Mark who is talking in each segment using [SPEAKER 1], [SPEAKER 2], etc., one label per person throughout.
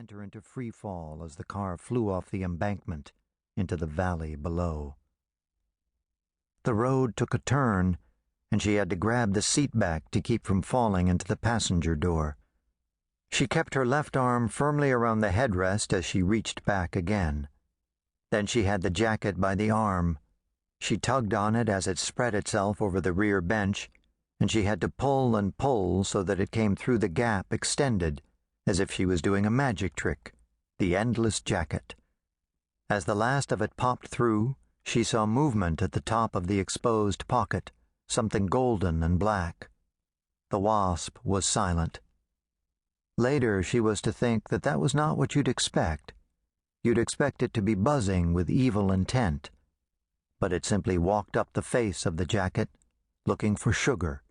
[SPEAKER 1] sent her into free fall as the car flew off the embankment into the valley below. The road took a turn, and she had to grab the seat back to keep from falling into the passenger door. She kept her left arm firmly around the headrest as she reached back again. Then she had the jacket by the arm. She tugged on it as it spread itself over the rear bench, and she had to pull and pull so that it came through the gap extended, as if she was doing a magic trick, the endless jacket. As the last of it popped through, she saw movement at the top of the exposed pocket, something golden and black. The wasp was silent. Later she was to think that that was not what you'd expect. You'd expect it to be buzzing with evil intent. But it simply walked up the face of the jacket, looking for sugar.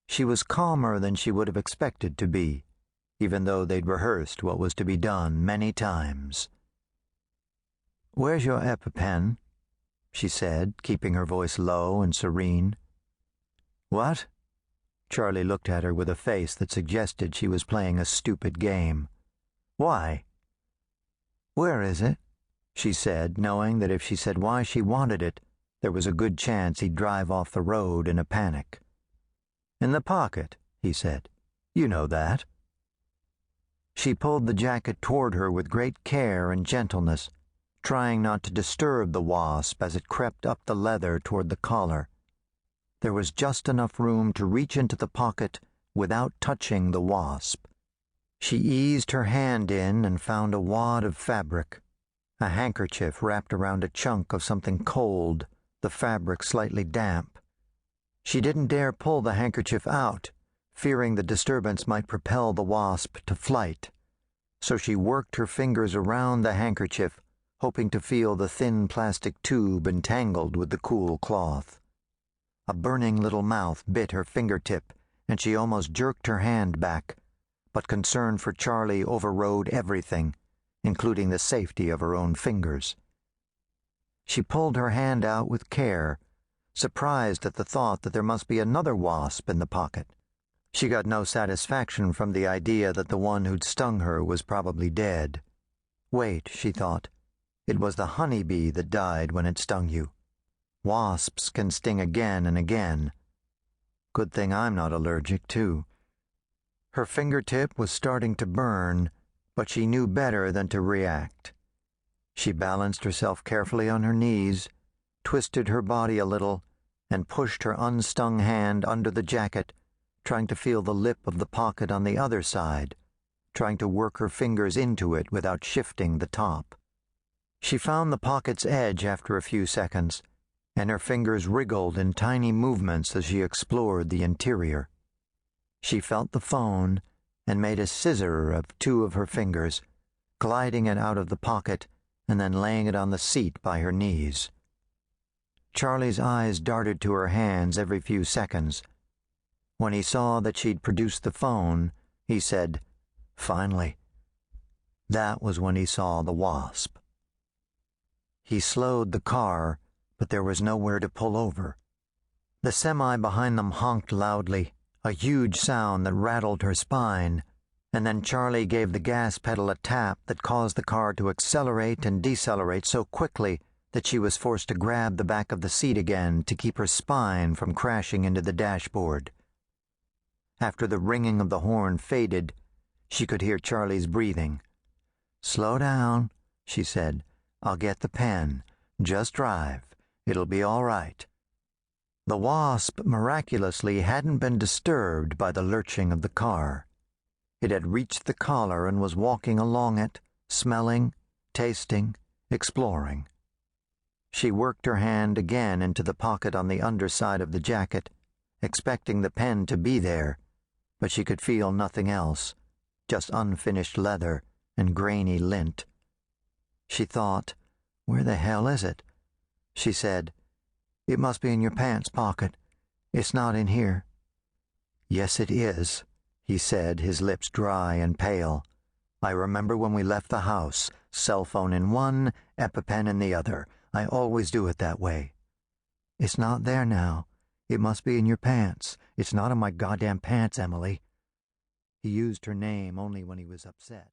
[SPEAKER 1] She was calmer than she would have expected to be, even though they'd rehearsed what was to be done many times. "Where's your EpiPen?" she said, keeping her voice low and serene. "What?" Charlie looked at her with a face that suggested she was playing a stupid game. "Why?" "Where is it?" she said, knowing that if she said why she wanted it, there was a good chance he'd drive off the road in a panic. "In the pocket," he said. "You know that." She pulled the jacket toward her with great care and gentleness, trying not to disturb the wasp as it crept up the leather toward the collar. There was just enough room to reach into the pocket without touching the wasp. She eased her hand in and found a wad of fabric, a handkerchief wrapped around a chunk of something cold, the fabric slightly damp. She didn't dare pull the handkerchief out, fearing the disturbance might propel the wasp to flight. So she worked her fingers around the handkerchief, hoping to feel the thin plastic tube entangled with the cool cloth. A burning little mouth bit her fingertip, and she almost jerked her hand back, but concern for Charlie overrode everything, including the safety of her own fingers. She pulled her hand out with care, surprised at the thought that there must be another wasp in the pocket. She got no satisfaction from the idea that the one who'd stung her was probably dead. Wait, she thought. It was the honeybee that died when it stung you. Wasps can sting again and again. Good thing I'm not allergic, too. Her fingertip was starting to burn, but she knew better than to react. She balanced herself carefully on her knees, twisted her body a little, and pushed her unstung hand under the jacket, trying to feel the lip of the pocket on the other side, trying to work her fingers into it without shifting the top. She found the pocket's edge after a few seconds, and her fingers wriggled in tiny movements as she explored the interior. She felt the phone and made a scissor of two of her fingers, gliding it out of the pocket and then laying it on the seat by her knees. Charlie's eyes darted to her hands every few seconds. When he saw that she'd produced the phone, he said, "Finally." That was when he saw the wasp. He slowed the car, but there was nowhere to pull over. The semi behind them honked loudly, a huge sound that rattled her spine, and then Charlie gave the gas pedal a tap that caused the car to accelerate and decelerate so quickly that she was forced to grab the back of the seat again to keep her spine from crashing into the dashboard. After the ringing of the horn faded, she could hear Charlie's breathing. "Slow down," she said. "I'll get the pen. Just drive. It'll be all right." The wasp miraculously hadn't been disturbed by the lurching of the car. It had reached the collar and was walking along it, smelling, tasting, exploring. She worked her hand again into the pocket on the underside of the jacket, expecting the pen to be there, but she could feel nothing else, just unfinished leather and grainy lint. She thought, "Where the hell is it?" She said, "It must be in your pants pocket. It's not in here." "Yes, it is," he said, his lips dry and pale. "I remember when we left the house, cell phone in one, EpiPen in the other. I always do it that way." "It's not there now. It must be in your pants. It's not in my goddamn pants, Emily." He used her name only when he was upset.